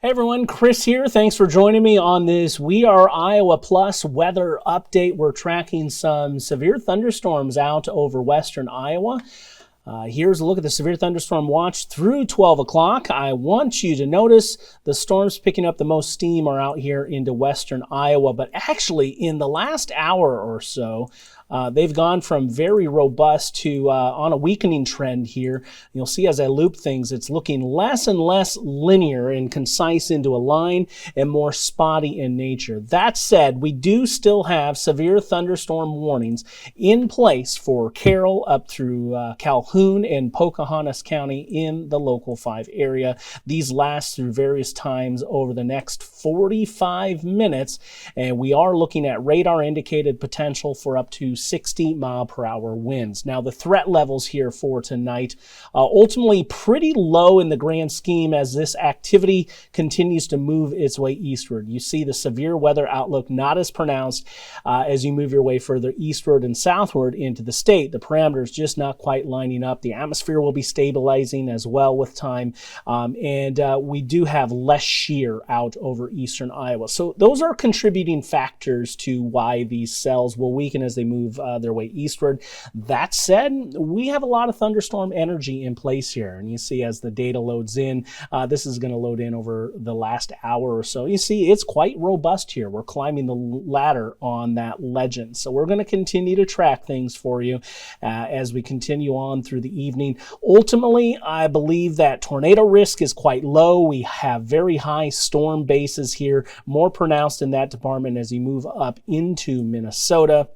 Hey everyone, Chris here. Thanks for joining me on this We Are Iowa Plus weather update. We're tracking some severe thunderstorms out over western Iowa. Here's a look at the severe thunderstorm watch through 12 o'clock. I want you to notice the storms picking up the most steam are out here into western Iowa, but actually in the last hour or so, they've gone from very robust to on a weakening trend here. You'll see as I loop things, it's looking less and less linear and concise into a line and more spotty in nature. That said, we do still have severe thunderstorm warnings in place for Carroll up through Calhoun and Pocahontas County in the Local 5 area. These last through various times over the next 45 minutes, and we are looking at radar indicated potential for up to 60-mile-per-hour winds. Now, the threat levels here for tonight, ultimately pretty low in the grand scheme as this activity continues to move its way eastward. You see the severe weather outlook not as pronounced as you move your way further eastward and southward into the state. The parameters just not quite lining up. The atmosphere will be stabilizing as well with time, and we do have less shear out over eastern Iowa. So those are contributing factors to why these cells will weaken as they move their way eastward. That said, we have a lot of thunderstorm energy in place here, and you see as the data loads in, this is going to load in over the last hour or so. You see it's quite robust here. We're climbing the ladder on that legend, so we're going to continue to track things for you as we continue on through the evening. Ultimately, I believe that tornado risk is quite low. We have very high storm bases here, more pronounced in that department as you move up into Minnesota.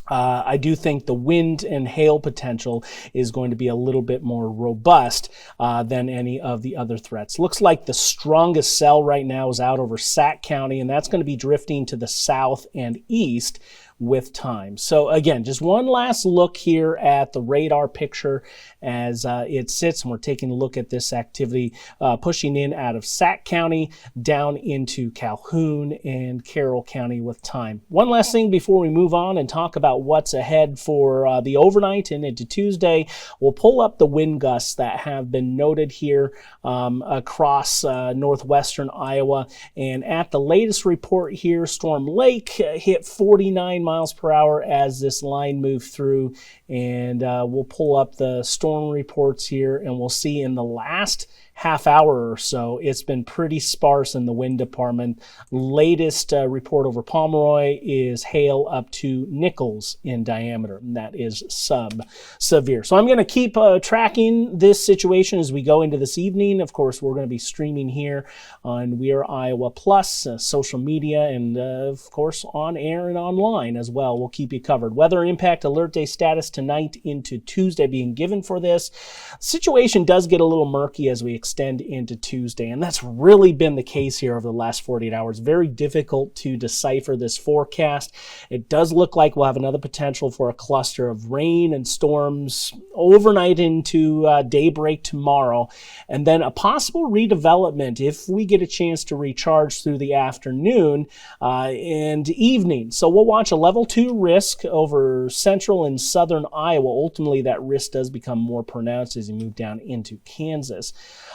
I do think the wind and hail potential is going to be a little bit more robust than any of the other threats. Looks like the strongest cell right now is out over Sac County, and that's going to be drifting to the south and east with time. So again, just one last look here at the radar picture as it sits, and we're taking a look at this activity pushing in out of Sac County down into Calhoun and Carroll County with time. One last thing before we move on and talk about what's ahead for the overnight and into Tuesday, we'll pull up the wind gusts that have been noted here across northwestern Iowa, and at the latest report here, Storm Lake hit 49 miles per hour as this line moved through, and we'll pull up the storm reports here, and we'll see in the last half hour or so, it's been pretty sparse in the wind department. Latest report over Pomeroy is hail up to Nichols in diameter, and that is sub-severe. So I'm going to keep tracking this situation as we go into this evening. Of course, we're going to be streaming here on We Are Iowa Plus, social media, and of course on air and online as well. We'll keep you covered. Weather impact alert day status tonight into Tuesday being given for this. Situation does get a little murky as we extend into Tuesday, and that's really been the case here over the last 48 hours. Very difficult to decipher this forecast. It does look like we'll have another potential for a cluster of rain and storms overnight into daybreak tomorrow, and then a possible redevelopment if we get a chance to recharge through the afternoon and evening. So we'll watch a level 2 risk over central and southern Iowa. Ultimately, that risk does become more pronounced as you move down into Kansas.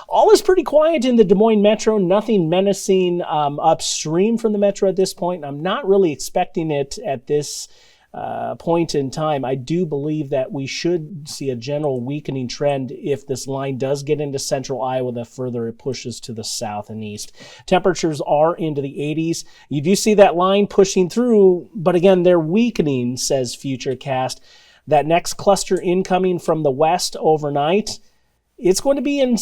All is pretty quiet in the Des Moines metro, nothing menacing upstream from the metro at this point. I'm not really expecting it at this point in time. I do believe that we should see a general weakening trend if this line does get into central Iowa, the further it pushes to the south and east. Temperatures are into the 80s. You do see that line pushing through, but again, they're weakening, says Futurecast. That next cluster incoming from the west overnight, it's going to be in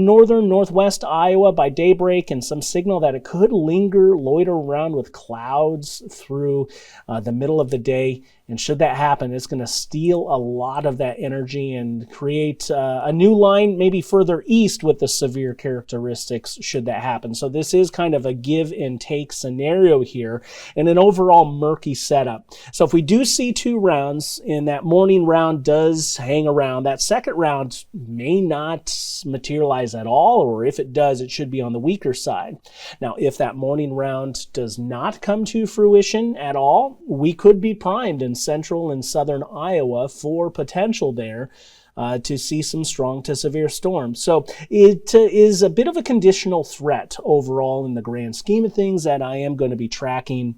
northern northwest Iowa by daybreak, and some signal that it could loiter around with clouds through the middle of the day. And should that happen, it's going to steal a lot of that energy and create a new line maybe further east with the severe characteristics should that happen. So this is kind of a give and take scenario here and an overall murky setup. So if we do see 2 rounds and that morning round does hang around, that second round may not materialize at all, or if it does, it should be on the weaker side. Now, if that morning round does not come to fruition at all, we could be primed and in central and southern Iowa for potential there to see some strong to severe storms. So it is a bit of a conditional threat overall in the grand scheme of things that I am going to be tracking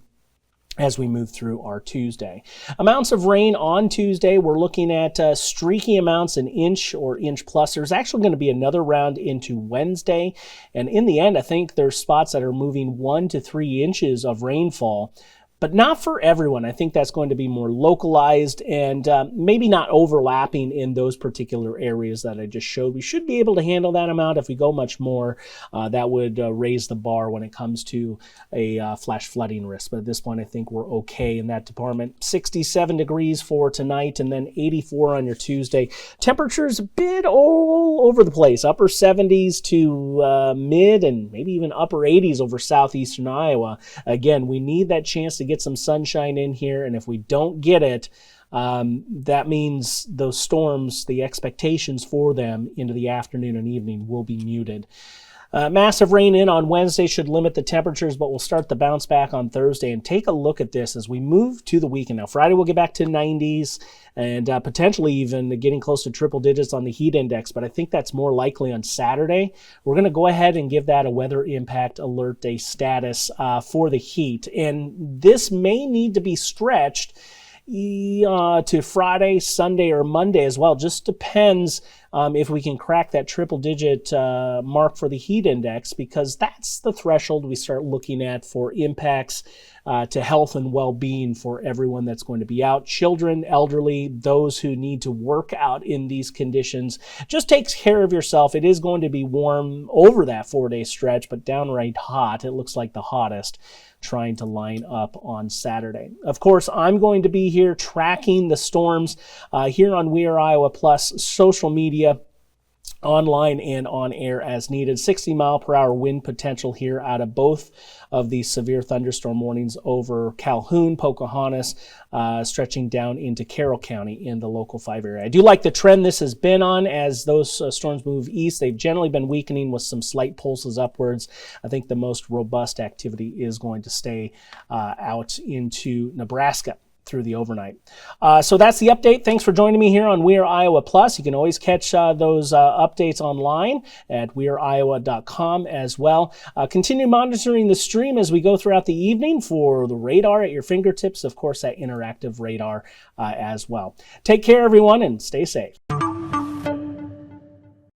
as we move through our Tuesday. Amounts of rain on Tuesday, we're looking at streaky amounts, an inch or inch plus. There's actually going to be another round into Wednesday. And in the end, I think there's spots that are moving 1 to 3 inches of rainfall, but not for everyone. I think that's going to be more localized and maybe not overlapping in those particular areas that I just showed. We should be able to handle that amount. If we go much more, that would raise the bar when it comes to a flash flooding risk. But at this point, I think we're okay in that department. 67 degrees for tonight and then 84 on your Tuesday. Temperatures a bit all over the place. Upper 70s to mid and maybe even upper 80s over southeastern Iowa. Again, we need that chance to get some sunshine in here, and if we don't get it, that means those storms, the expectations for them into the afternoon and evening will be muted. Massive rain in on Wednesday should limit the temperatures, but we'll start the bounce back on Thursday. And take a look at this as we move to the weekend. Now, Friday we'll get back to 90s and potentially even getting close to triple digits on the heat index, but I think that's more likely on Saturday. We're going to go ahead and give that a weather impact alert day status for the heat. And this may need to be stretched to Friday, Sunday, or Monday as well. Just depends if we can crack that triple digit mark for the heat index, because that's the threshold we start looking at for impacts to health and well-being for everyone that's going to be out. Children, elderly, those who need to work out in these conditions. Just take care of yourself. It is going to be warm over that 4-day stretch, but downright hot. It looks like the hottest trying to line up on Saturday. Of course, I'm going to be here tracking the storms here on We Are Iowa Plus social media, online and on air as needed. 60 mile per hour wind potential here out of both of these severe thunderstorm warnings over Calhoun, Pocahontas, stretching down into Carroll County in the local 5 area. I do like the trend this has been on as those storms move east. They've generally been weakening with some slight pulses upwards. I think the most robust activity is going to stay out into Nebraska through the overnight. So that's the update. Thanks for joining me here on We Are Iowa Plus. You can always catch those updates online at weareiowa.com as well. Continue monitoring the stream as we go throughout the evening for the radar at your fingertips. Of course, that interactive radar as well. Take care, everyone, and stay safe.